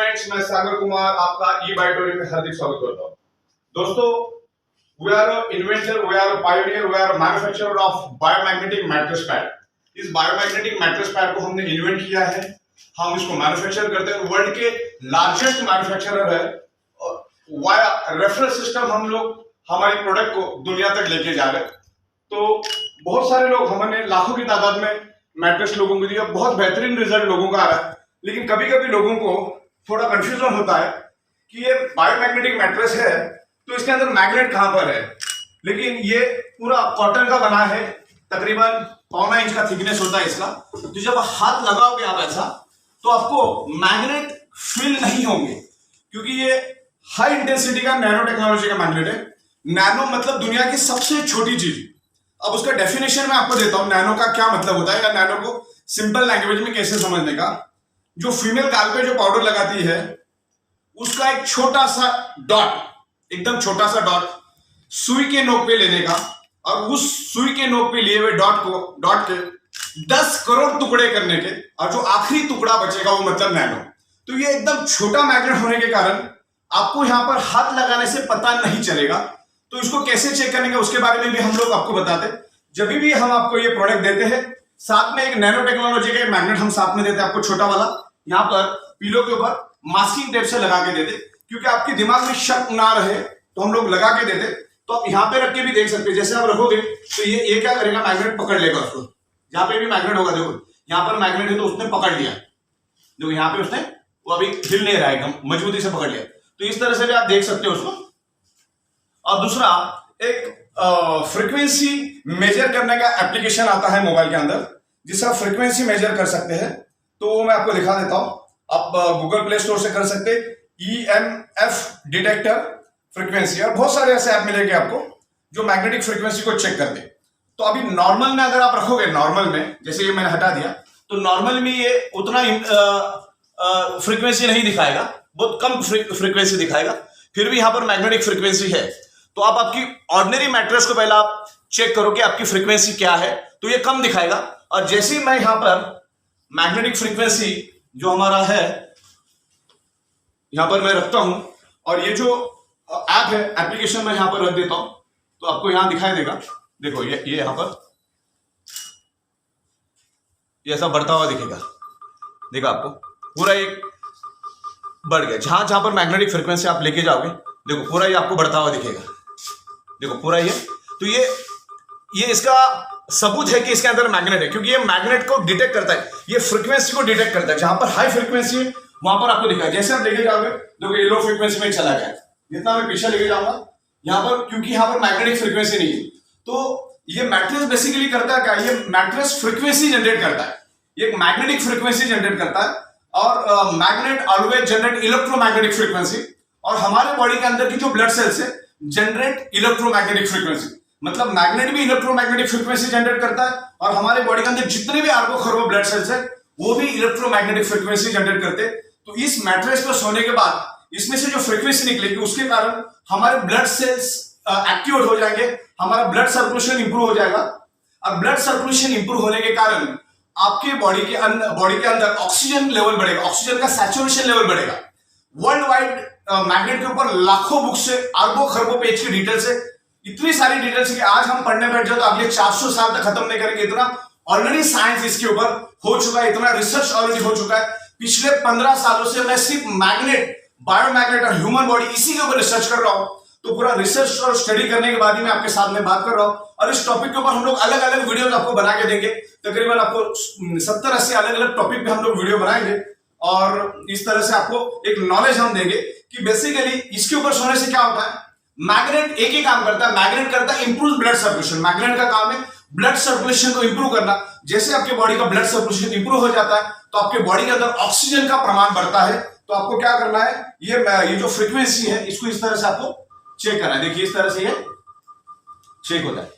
Friends, मैं सागर कुमार आपका ई बायोटोरी में हार्दिक स्वागत करता हूं। दोस्तों, we are inventor, we are pioneer, we are manufacturer of biomagnetic mattress pad. इस बायोमैग्नेटिक मैट्रेस पैड को हमने इन्वेंट किया है, हम इसको मैन्युफैक्चर करते हैं। वर्ल्ड के लार्जेस्ट मैन्युफैक्चरर है। वाया रेफरल सिस्टम हम लोग हमारी प्रोडक्ट को दुनिया तक लेके जा रहे हैं। तो बहुत सारे लोग, हमने लाखों की तादाद में मैट्रेस लोगों को दिया, बहुत बेहतरीन रिजल्ट लोगों का आ रहा है। लेकिन कभी कभी लोगों को थोड़ा कंफ्यूजन होता है कि ये बायोमैग्नेटिक मैट्रेस है तो इसके अंदर मैग्नेट कहां पर है। लेकिन ये पूरा कॉटन का बना है, तकरीबन 1.25 इंच का थिकनेस होता है इसका। तो जब हाथ लगाओगे आप ऐसा, तो आपको मैग्नेट फील नहीं होंगे, क्योंकि ये हाई इंटेंसिटी का नैनो टेक्नोलॉजी का मैग्नेट है। नैनो मतलब दुनिया की सबसे छोटी चीज। अब उसका डेफिनेशन मैं आपको देता हूं, नैनो का क्या मतलब होता है, या नैनो को सिंपल लैंग्वेज में कैसे समझने का। जो फीमेल गाल पे जो पाउडर लगाती है, उसका एक छोटा सा डॉट, एकदम छोटा सा डॉट सुई के नोक पे लेने का, और उस सुई के नोक पे लिए हुए डॉट के 10 करोड़ टुकड़े करने के, और जो आखिरी टुकड़ा बचेगा वो मतलब नैनो। तो ये एकदम छोटा मैग्नेट होने के कारण आपको यहां पर हाथ लगाने से पता नहीं चलेगा। तो इसको कैसे चेक करने का, उसके बारे में भी हम लोग आपको बताते हैं। जब भी हम आपको ये प्रोडक्ट देते हैं, साथ में एक नैनो टेक्नोलॉजी का मैग्नेट हम साथ में देते हैं आपको, छोटा वाला, यहां पर पिलो के ऊपर मास्किंग टेप से लगा के देते, क्योंकि आपके दिमाग में शक ना रहे तो हम लोग लगा के देते। तो आप यहां पे रख के भी देख सकते हैं। जैसे आप रखोगे तो ये क्या करेगा, मैग्नेट पकड़ लेगा उसको। जहां पे भी मैग्नेट होगा, देखो यहां पर मैग्नेट है तो उसने पकड़ लिया, देखो यहां पे उसने, वो अभी हिल नहीं रहा है, एकदम मजबूती से पकड़ लिया। तो इस तरह से भी आप देख सकते हो उसको। और दूसरा, एक फ्रीक्वेंसी मेजर करने का एप्लीकेशन आता है मोबाइल के अंदर, जिससे आप फ्रीक्वेंसी मेजर कर सकते हैं। तो मैं आपको दिखा देता हूं। आप गूगल प्ले स्टोर से कर सकते हैं, EMF डिटेक्टर फ्रीक्वेंसी, और बहुत सारे ऐसे ऐप मिलेंगे आपको जो मैग्नेटिक फ्रीक्वेंसी को चेक कर दे। तो अभी नॉर्मल में अगर आप रखोगे, नॉर्मल में जैसे ये मैंने हटा दिया, तो नॉर्मल में ये उतना फ्रीक्वेंसी नहीं दिखाएगा, बहुत कम फ्रीक्वेंसी दिखाएगा। फिर भी यहां पर मैग्नेटिक फ्रीक्वेंसी है। तो आप आपकी ऑर्डिनरी मैट्रेस को पहले आप चेक करो कि आपकी फ्रीक्वेंसी क्या है, तो ये कम दिखाएगा। और जैसे ही मैं यहां पर मैग्नेटिक फ्रीक्वेंसी जो हमारा है यहां पर मैं रखता हूं, और ये जो ऐप है, एप्लीकेशन मैं यहां पर रख देता हूं, तो आपको यहां दिखाई देगा। देखो ये यहां पर ये ऐसा बढ़ता हुआ दिखेगा, देखो आपको पूरा एक बढ़ गया। जहां जहां पर मैग्नेटिक फ्रीक्वेंसी आप लेके जाओगे, देखो पूरा ये आपको बढ़ता हुआ दिखेगा, देखो पूरा ये। तो ये इसका सबूत है कि इसके अंदर मैग्नेट है, क्योंकि ये मैग्नेट को डिटेक्ट करता है, ये फ्रीक्वेंसी को डिटेक्ट करता है। जहां पर हाई फ्रीक्वेंसी है वहां पर आपको दिखा, जैसे आप लेके जाओगे, देखो ये लो फ्रीक्वेंसी में चला गया। जितना मैं पीछे लेके जाऊंगा यहां पर, क्योंकि यहां पर मैग्नेटिक फ्रीक्वेंसी नहीं है। तो ये मैट्रेस बेसिकली करता है क्या, ये मैट्रेस फ्रीक्वेंसी जनरेट करता है, ये मैग्नेटिक फ्रीक्वेंसी जनरेट करता है। और magnet always generate electromagnetic frequency, और हमारे बॉडी के अंदर की जो ब्लड सेल्स है जनरेट इलेक्ट्रोमैग्नेटिक फ्रीक्वेंसी। मतलब मैग्नेट भी इलेक्ट्रोमैग्नेटिक फ्रीक्वेंसी जनरेट करता है, और हमारे बॉडी के अंदर जितने भी अरबों खरबों ब्लड सेल्स है वो भी इलेक्ट्रोमैग्नेटिक फ्रीक्वेंसी जनरेट करते हैं। तो इस मैट्रेस पर सोने के बाद इसमें से जो फ्रीक्वेंसी निकलेगी, उसके कारण हमारे ब्लड सेल्स एक्टिवेट हो जाएंगे, हमारा ब्लड सर्कुलेशन इंप्रूव हो जाएगा। और ब्लड सर्कुलेशन इंप्रूव होने के कारण आपके बॉडी के अंदर ऑक्सीजन लेवल बढ़ेगा, ऑक्सीजन का सैचुरेशन लेवल बढ़ेगा। वर्ल्ड वाइड मैग्नेट के ऊपर लाखों बुक्स से, अरबों खरबों पेज की डिटेल्स है, इतनी सारी डिटेल्स है कि आज हम पढ़ने बैठ जाए तो अगले 400 साल तक खत्म नहीं करेंगे। इतना ऑलरेडी साइंस इसके ऊपर हो चुका है, इतना रिसर्च ऑलरेडी हो चुका है। पिछले 15 सालों से मैं सिर्फ मैग्नेट, बायोमैग्नेट और ह्यूमन बॉडी, इसी के ऊपर रिसर्च कर रहा हूं। तो पूरा रिसर्च और स्टडी करने के बाद ही मैं आपके साथ में बात कर रहा हूं। और इस टॉपिक के ऊपर हम लोग अलग अलग वीडियोस आपको बना के देंगे। तकरीबन आपको 70-80 अलग अलग टॉपिक पे हम लोग वीडियो बनाएंगे, और इस तरह से आपको एक नॉलेज हम देंगे कि बेसिकली इसके ऊपर सोने से क्या होता है। मैग्नेट एक ही काम करता है, मैग्नेट करता है इंप्रूव ब्लड सर्कुलेशन। मैग्नेट का काम है ब्लड सर्कुलेशन को इंप्रूव करना। जैसे आपके बॉडी का ब्लड सर्कुलेशन इंप्रूव हो जाता है, तो आपके बॉडी के अंदर ऑक्सीजन का प्रमाण बढ़ता है। तो आपको क्या करना है, ये जो फ्रीक्वेंसी है, इसको इस तरह से आपको चेक करना है। देखिए इस तरह से ये चेक होता है।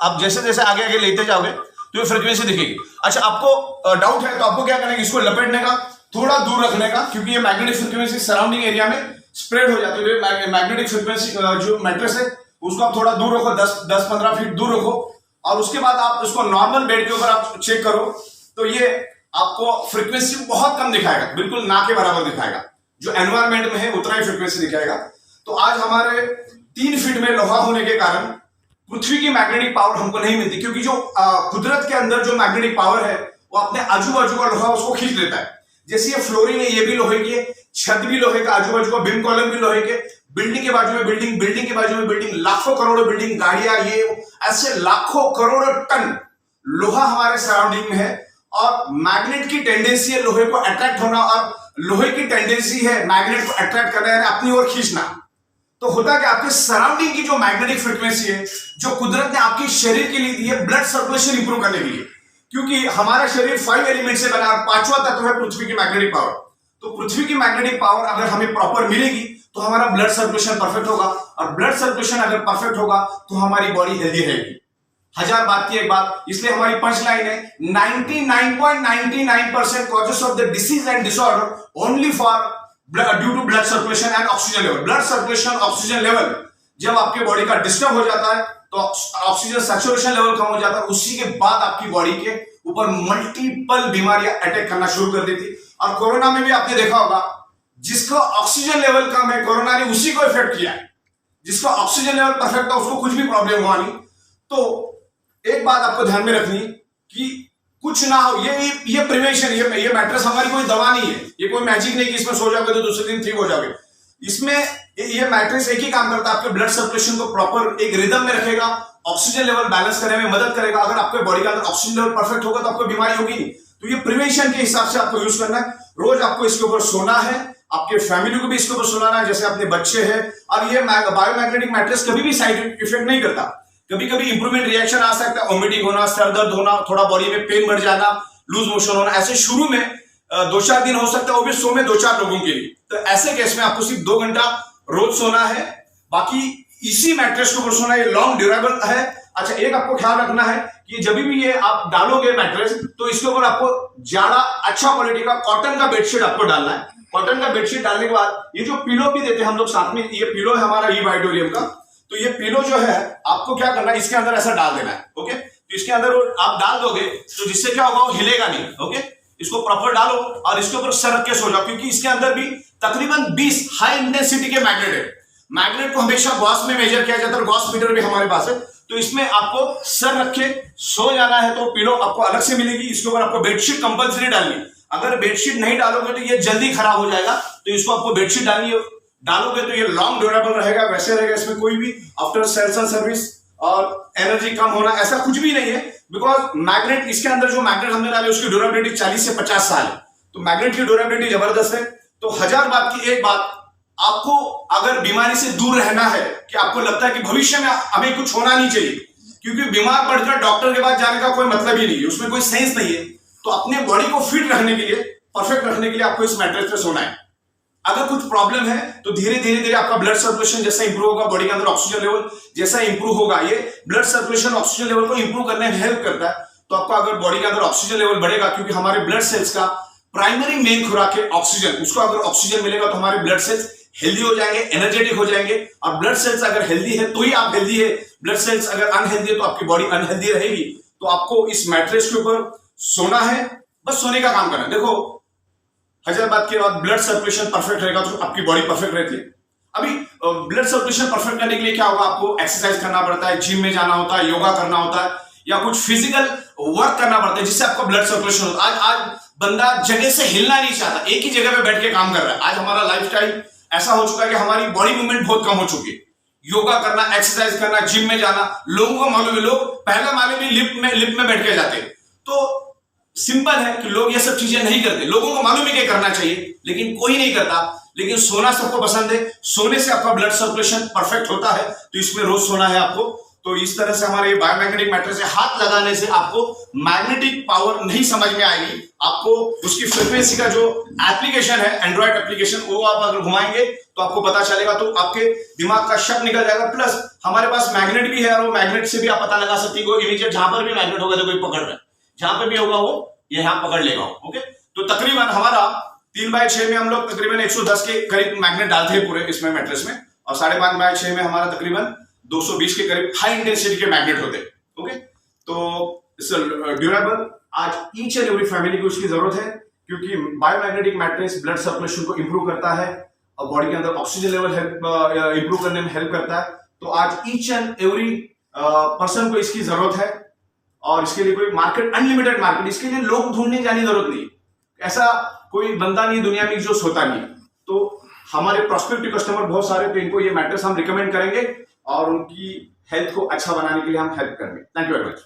आप जैसे जैसे आगे आगे लेते जाओगे तो ये फ्रीक्वेंसी दिखेगी। अच्छा, आपको डाउट है तो आपको क्या करना है, इसको लपेटने का, थोड़ा दूर रखने का, क्योंकि ये मैग्नेटिक फ्रीक्वेंसी सराउंडिंग एरिया में स्प्रेड हो जाती है। मैग्नेटिक फ्रीक्वेंसी जो मैट्रेस है उसको आप थोड़ा दूर रखो, 10-15 फीट दूर रखो। और उसके बाद आप उसको नॉर्मल बेड के ऊपर आप चेक करो, तो ये आपको फ्रीक्वेंसी बहुत कम दिखाएगा, बिल्कुल ना के बराबर दिखाएगा, जो एनवायरमेंट में है उतना ही फ्रीक्वेंसी दिखाएगा। तो आज हमारे 3 फीट में लोहा होने के कारण पृथ्वी की मैग्नेटिक पावर हमको नहीं मिलती, क्योंकि जो कुदरत के अंदर जो मैग्नेटिक पावर है वो अपने आजू बाजू का लोहा उसको खींच लेता है। जैसे ये फ्लोरिंग है, ये भी लोहे की है, छत भी लोहे का, आजू बाजू का बीम कॉलम भी लोहे के, बिल्डिंग के बाजू में बिल्डिंग, बिल्डिंग के बाजू में बिल्डिंग, लाखों करोड़ों बिल्डिंग, गाड़ियां, ये ऐसे लाखों करोड़ों टन लोहा हमारे सराउंडिंग में है। और मैग्नेट की टेंडेंसी है लोहे को अट्रैक्ट होना, और लोहे की टेंडेंसी है मैग्नेट को अट्रैक्ट करना, यानी अपनी ओर खींचना। तो होता कि आपके सराउंडिंग की जो मैग्नेटिक फ्रीक्वेंसी है, जो कुदरत ने आपके शरीर के लिए दी है ब्लड सर्कुलेशन इंप्रूव करने के लिए, क्योंकि हमारा शरीर 5 एलिमेंट से बना, 5वां तत्व है पृथ्वी की मैग्नेटिक पावर। तो पृथ्वी की मैग्नेटिक पावर अगर हमें प्रॉपर मिलेगी तो हमारा ब्लड सर्कुलेशन परफेक्ट होगा, और ब्लड सर्कुलेशन अगर परफेक्ट होगा तो हमारी बॉडी हेल्दी रहेगी। 1000 बात की एक बात, इसलिए हमारी पंच लाइन है 99.99% causes of the disease and disorder only for due to blood circulation and oxygen level. Blood circulation, oxygen level जब आपके बॉडी का डिस्टर्ब हो जाता है तो ऑक्सीजन सैचुरेशन लेवल कम हो जाता है, उसी के बाद आपकी बॉडी के ऊपर मल्टीपल बीमारियां अटैक करना शुरू कर देती। और कोरोना में भी आपने देखा होगा, जिसका ऑक्सीजन लेवल कम है कोरोना ने उसी को इफेक्ट किया है, जिसका ऑक्सीजन लेवल परफेक्ट था उसको कुछ भी प्रॉब्लम हुआ नहीं। तो एक बात आपको ध्यान में रखनी कि कुछ ना हो, ये प्रिवेंशन, ये मैट्रेस हमारी कोई दवा नहीं है, ये कोई मैजिक नहीं कि इसमें सो जाओगे तो दूसरे दिन ठीक हो जाओगे। इसमें ये मैट्रेस एक ही काम करता है, आपके ब्लड सर्कुलेशन को प्रॉपर एक रिदम में रखेगा, ऑक्सीजन लेवल बैलेंस करने में मदद करेगा। अगर आपके बॉडी के अंदर ऑक्सीजन लेवल परफेक्ट होगा तो आपको बीमारी होगी नहीं। तो ये प्रिवेंशन के हिसाब से आपको यूज करना है। रोज आपको इसके ऊपर सोना है, आपके फैमिली को भी इसके ऊपर सोना है, जैसे अपने बच्चे हैं। और ये बायोमैग्नेटिक मैट्रेस कभी भी साइड इफेक्ट नहीं करता। कभी कभी इंप्रूवमेंट रिएक्शन आ सकता है, वोमिटिंग होना, सर दर्द होना, थोड़ा बॉडी में पेन बढ़ जाना, लूज मोशन होना, ऐसे शुरू में 2-4 दिन हो सकता है, वो भी 100 में 2-4 लोगों के लिए। तो ऐसे केस में आपको सिर्फ 2 घंटा रोज सोना है, बाकी इसी मैट्रेस के ऊपर सोना, ये लॉन्ग ड्यूरेबल है। अच्छा, एक आपको ख्याल रखना है कि जब भी ये आप डालोगे मैट्रेस तो इसके ऊपर आपको ज्यादा अच्छा क्वालिटी का कॉटन का बेडशीट आपको डालना है। कॉटन का बेडशीट डालने के बाद ये जो पिलो भी देते हैं हम लोग साथ में, ये पिलो है हमारा ई-वाइटोरियम का। तो ये पिलो जो है आपको क्या करना है, इसके अंदर ऐसा डाल देना है। ओके, तो इसके अंदर आप डाल दोगे तो जिससे क्या होगा, वो हिलेगा नहीं। ओके, इसको प्रॉपर डालो और इसके ऊपर सर रख के सो जाओ, क्योंकि इसके अंदर भी तकरीबन 20 हाई इंटेंसिटी के मैग्नेट है। मैग्नेट को हमेशा गॉस में मेजर किया जाता है, गॉस मीटर भी हमारे पास है। तो इसमें आपको सर रख के सो जाना है, तो पिलो आपको अलग से मिलेगी। इसके ऊपर आपको बेडशीट कंपलसरी डालनी। अगर बेडशीट नहीं डालोगे तो ये जल्दी खराब हो जाएगा, तो इसको आपको बेडशीट डालोगे तो ये लॉन्ग ड्यूरेबल रहेगा, वैसे रहेगा। इसमें कोई भी आफ्टर सेल्स एंड सर्विस और एनर्जी कम होना ऐसा कुछ भी नहीं है, बिकॉज मैग्नेट, इसके अंदर जो मैग्नेट हमने डाले उसकी ड्यूरेबिलिटी 40 से 50 साल है। तो मैग्नेट की ड्यूरेबिलिटी जबरदस्त है। तो 1000 बात की एक बात, आपको अगर बीमारी से दूर रहना है, कि आपको लगता है कि भविष्य में हमें कुछ होना नहीं चाहिए, क्योंकि बीमार पड़कर डॉक्टर के पास जाने का कोई मतलब ही नहीं है, उसमें कोई सेंस नहीं है। तो अपने बॉडी को फिट रखने के लिए, परफेक्ट रखने के लिए आपको इस मैट्रेस पे सोना है। अगर कुछ प्रॉब्लम है तो धीरे धीरे आपका ब्लड सर्कुलेशन जैसा इंप्रूव होगा, बॉडी के अंदर ऑक्सीजन लेवल जैसा इंप्रूव होगा, ये ब्लड सर्कुलेशन ऑक्सीजन लेवल को इंप्रूव करने में हेल्प करता है। तो आपका अगर बॉडी के अंदर ऑक्सीजन लेवल बढ़ेगा, क्योंकि हमारे ब्लड सेल्स का प्राइमरी मेन खुराक है ऑक्सीजन, उसको अगर ऑक्सीजन मिलेगा तो हमारे ब्लड सेल्स हेल्दी हो जाएंगे, एनर्जेटिक हो जाएंगे। और ब्लड सेल्स अगर हेल्दी है तो ही आप हेल्दी है, ब्लड सेल्स अगर अनहेल्दी है तो आपकी बॉडी अनहेल्दी रहेगी। तो आपको इस मैट्रेस के ऊपर सोना है, बस सोने का काम करना है। देखो, 1000 बात के बाद ब्लड सर्कुलेशन परफेक्ट रहेगा तो आपकी बॉडी परफेक्ट रहती है। अभी ब्लड सर्कुलेशन परफेक्ट करने के लिए क्या होगा, आपको एक्सरसाइज करना पड़ता है, जिम में जाना होता है, योगा करना होता है, या कुछ फिजिकल वर्क करना पड़ता है जिससे आपका ब्लड सर्कुलेशन होता है। आज बंदा जगह से हिलना नहीं चाहता, एक ही जगह पे बैठ के काम कर रहा है। आज हमारा लाइफस्टाइल ऐसा हो चुका है कि हमारी बॉडी मूवमेंट बहुत कम हो चुकी है। योगा करना, एक्सरसाइज करना, जिम में जाना, लोगों को मालूम है, लोग पहले माले भी लिफ्ट में बैठ के जाते हैं। तो सिंपल है कि लोग ये सब चीजें नहीं करते, लोगों को मालूम है कि करना चाहिए लेकिन कोई नहीं करता। लेकिन सोना सबको पसंद है, सोने से आपका ब्लड सर्कुलेशन परफेक्ट होता है, तो इसमें रोज सोना है आपको। तो इस तरह से हमारे बायोमैग्नेटिक मैट्रेस से हाथ लगाने से आपको मैग्नेटिक पावर नहीं समझ में आएगी, आपको उसकी फ्रीक्वेंसी का जो एप्लीकेशन है, एंड्रॉइड एप्लीकेशन, वो आप अगर घुमाएंगे तो आपको पता चलेगा, तो आपके दिमाग का शक निकल जाएगा। प्लस हमारे पास मैग्नेट भी है, और वो मैग्नेट से भी आप पता लगा सकते हो इमीडिएट, जहां पर भी मैग्नेट होगा तो कोई पकड़ रहा है, जहां पे भी होगा वो ये यहां पकड़ लेगा। ओके, तो तकरीबन हमारा 3/6 में हम लोग तकरीबन 110 के करीब मैग्नेट डालते हैं पूरे इसमें मैट्रेस में, और 5.5/6 में हमारा तकरीबन 220 के करीब हाई इंटेंसिटी के मैग्नेट होते हैं। ओके, तो ड्यूरेबल। आज ईच एंड एवरी फैमिली को उसकी जरूरत है, क्योंकि बायोमैग्नेटिक मैट्रेस ब्लड सर्कुलेशन को इंप्रूव करता है और बॉडी के अंदर ऑक्सीजन लेवल इंप्रूव करने में हेल्प करता है। तो आज ईच एंड एवरी पर्सन को इसकी जरूरत है, और इसके लिए कोई मार्केट, अनलिमिटेड मार्केट, इसके लिए लोग ढूंढने जाने की जरूरत नहीं। ऐसा कोई बंदा नहीं दुनिया में जो सोता नहीं। तो हमारे प्रोस्पेक्टिव कस्टमर बहुत सारे, तो इनको ये मैट्रेस हम रिकमेंड करेंगे और उनकी हेल्थ को अच्छा बनाने के लिए हम हेल्प करेंगे। Thank you very much.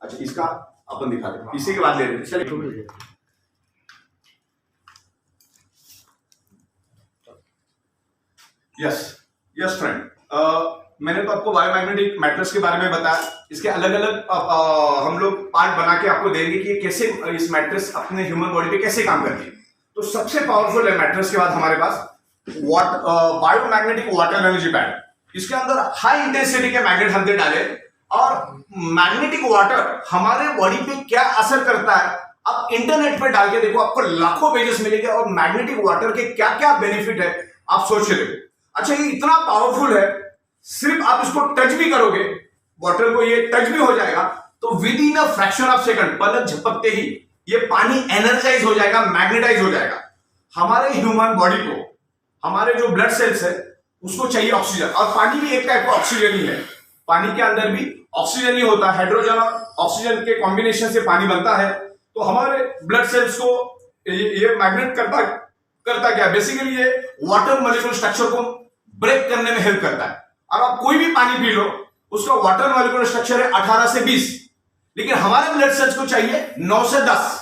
अच्छा, इसका अपन दिखा दें, इसी के बाद ले रहे चलिए। यस फ्रेंड, मैंने तो आपको बायोमैग्नेटिक मैट्रेस के बारे में बताया। इसके अलग अलग हम लोग पार्ट बना के आपको देंगे कि कैसे इस मैट्रेस अपने ह्यूमन बॉडी पे कैसे काम करती है। तो सबसे पावरफुल है मैट्रेस के बाद हमारे पास बायोमैग्नेटिक वाटर एनर्जी पैड। इसके अंदर हाई इंटेंसिटी के मैग्नेट हमने डाले, और मैग्नेटिक वाटर हमारे बॉडी पे क्या असर करता है आप इंटरनेट पे डाल के देखो, आपको लाखों पेजेस मिलेंगे, और मैग्नेटिक वाटर के क्या क्या बेनिफिट है आप सोच ले। अच्छा, ये इतना पावरफुल है, सिर्फ आप इसको टच भी करोगे, वाटर को ये टच भी हो जाएगा, तो with in a fraction of second, पलक झपकते ही ये पानी एनर्जाइज हो जाएगा, मैग्नेटाइज हो जाएगा। हमारे ह्यूमन बॉडी को, हमारे जो ब्लड सेल्स है उसको चाहिए ऑक्सीजन, और पानी भी एक टाइप का ऑक्सीजन ही है। पानी के अंदर भी ऑक्सीजन ही होता है, हाइड्रोजन और ऑक्सीजन के कॉम्बिनेशन से पानी बनता है। तो हमारे ब्लड सेल्स को ये मैग्नेट करता क्या, बेसिकली ये वाटर मॉलिक्यूल स्ट्रक्चर को ब्रेक करने में हेल्प करता है। और आप कोई भी पानी पी लो, उसका वाटर मॉलिक्यूल स्ट्रक्चर है 18 से 20, लेकिन हमारे ब्लड सेल्स को चाहिए 9 से 10।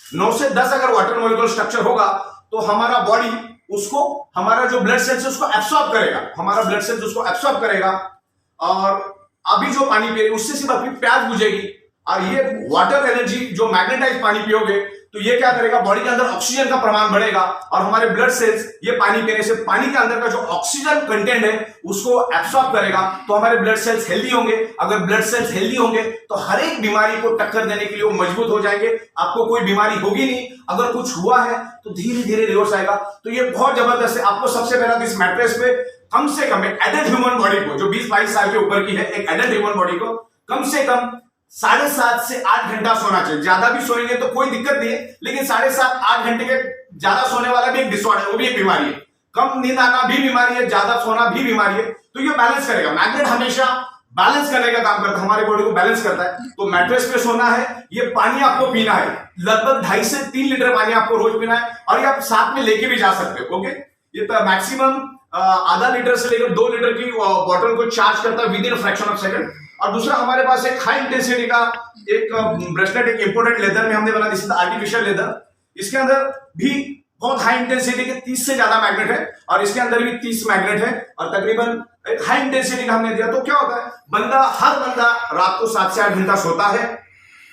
9 से 10 अगर वाटर मॉलिक्यूल स्ट्रक्चर होगा तो हमारा बॉडी उसको, हमारा जो ब्लड सेल्स है उसको एब्सॉर्ब करेगा, हमारा ब्लड सेल्स उसको एब्सॉर्ब करेगा, और अभी जो पानी पिए उससे सिर्फ आपकी प्यास बुझेगी। और ये वाटर एनर्जी जो मैग्नेटाइज पानी पियोगे तो ये क्या करेगा, बॉडी के अंदर ऑक्सीजन का प्रमाण बढ़ेगा, और हमारे ब्लड सेल्स ये पानी पीने से पानी के अंदर का जो ऑक्सीजन कंटेंट है उसको एब्सॉर्ब करेगा, तो हमारे ब्लड सेल्स हेल्दी होंगे। अगर ब्लड सेल्स हेल्दी होंगे तो हर एक बीमारी को टक्कर देने के लिए वो मजबूत हो जाएंगे, आपको कोई बीमारी होगी नहीं। अगर कुछ हुआ है तो धीरे धीरे रिवर्स आएगा। तो ये बहुत जबरदस्त है। आपको सबसे पहला इस मैट्रेस पे कम से कम एक एडल्ट ह्यूमन बॉडी को, जो 20-22 साल के ऊपर की है, एक एडल्ट ह्यूमन बॉडी को कम से कम 7.5 से 8 घंटा सोना चाहिए। ज्यादा भी सोएंगे तो कोई दिक्कत नहीं है, लेकिन 7.5-8 घंटे के ज्यादा सोने वाला भी एक डिसऑर्डर, वो भी एक बीमारी है। कम नींद आना भी बीमारी है, ज्यादा सोना भी बीमारी है। तो ये बैलेंस करेगा। मैग्नेट हमेशा बैलेंस करने का काम करता है, हमारे बॉडी को बैलेंस करता है। तो मैट्रेस पे सोना है, ये पानी आपको पीना है, लगभग 2.5 से 3 लीटर पानी आपको रोज पीना है, और ये आप साथ में लेके भी जा सकते हो। ओके, ये मैक्सिमम आधा लीटर से लेकर 2 लीटर की बॉटल को चार्ज करता है with in fraction of second. और दूसरा, हमारे पास एक हाई इंटेंसिटी का एक ब्रेसलेट, एक इंपोर्टेड लेदर में हमने बना, दिस इज आर्टिफिशियल लेदर। इसके अंदर भी बहुत हाई इंटेंसिटी के 30 से ज्यादा मैग्नेट है, और इसके अंदर भी 30 मैग्नेट है, और तकरीबन एक हाई इंटेंसिटी का हमने दिया। तो क्या होता है, हर बंदा रात को 7 से 8 घंटा सोता है,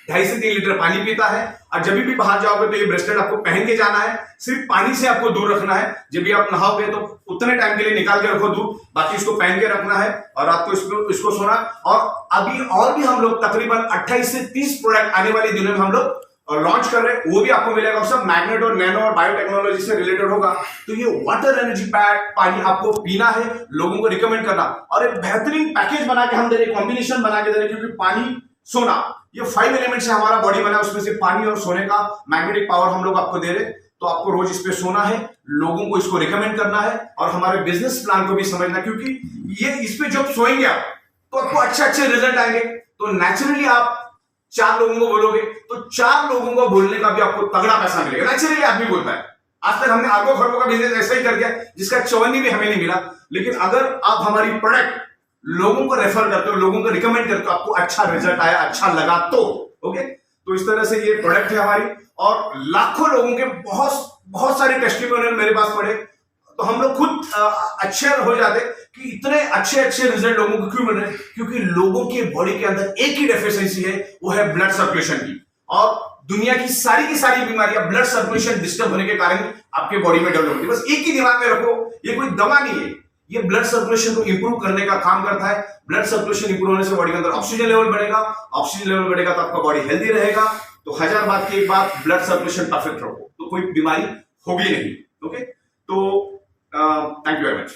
2.5 से 3 लीटर पानी पीता है, और जब भी बाहर जाओगे तो ये ब्रेसलेट आपको पहन के जाना है। सिर्फ पानी से आपको दूर रखना है। जब भी आप नहाओगे तो उतने टाइम के लिए निकाल के रखो दूर, बाकी इसको पहन के रखना है, और रात को इसको सोना। और अभी और भी हम लोग तकरीबन 28 से 30 प्रोडक्ट आने वाली दिनों में हम लोग लॉन्च कर रहे हैं, वो भी आपको मिलेगा। और सब मैग्नेट और नैनो और बायोटेक्नोलॉजी से रिलेटेड होगा। तो ये वाटर एनर्जी पैक पानी आपको पीना है, लोगों को रिकमेंड करना, और एक बेहतरीन पैकेज बना के हम दे रहे, कॉम्बिनेशन बना के दे रहे, क्योंकि पानी सोना ये 5 एलिमेंट से हमारा बॉडी बना है, उसमें से पानी और सोने का मैग्नेटिक पावर हम लोग आपको दे रहे। तो आपको रोज इस पे सोना है, लोगों को इसको रिकमेंड करना है, और हमारे बिजनेस प्लान को भी समझना, क्योंकि ये इस पे जब सोएंगे आप तो आपको अच्छे रिजल्ट आएंगे। तो नेचुरली आप 4 लोगों को बोलोगे तो 4 लोगों को बोलने का भी आपको तगड़ा पैसा मिलेगा। नेचुरली आदमी बोलता है। आज तक हमने अरबों खरबों का बिजनेस ऐसा ही कर दिया जिसका चवन्नी भी हमें नहीं मिला। लेकिन अगर आप हमारी प्रोडक्ट लोगों को रेफर करते हो, लोगों को रिकमेंड करते हो, आपको अच्छा रिजल्ट आया, अच्छा लगा तो ओके। तो इस तरह से ये प्रोडक्ट है हमारी, और लाखों लोगों के बहुत सारे टेस्टिमोनियल मेरे पास पड़े। तो हम लोग खुद अच्छे हो जाते कि इतने अच्छे रिजल्ट लोगों को क्यों मिल रहे हैं, क्योंकि लोगों के बॉडी के अंदर एक ही डेफिशिएंसी है, वो है ब्लड सर्कुलेशन की। और दुनिया की सारी बीमारियां ब्लड सर्कुलेशन डिस्टर्ब होने के कारण आपके बॉडी में डेवलप होती है। बस एक ही दिमाग में रखो, ये कोई दवा नहीं है, ये ब्लड सर्कुलेशन को इंप्रूव करने का काम करता है। ब्लड सर्कुलेशन इंप्रूव होने से बॉडी के अंदर ऑक्सीजन लेवल बढ़ेगा, ऑक्सीजन लेवल बढ़ेगा तो आपका बॉडी हेल्दी रहेगा। तो 1000 बात की एक बात, ब्लड सर्कुलेशन परफेक्ट रखो तो कोई बीमारी होगी नहीं। ओके, तो थैंक यू वेरी मच।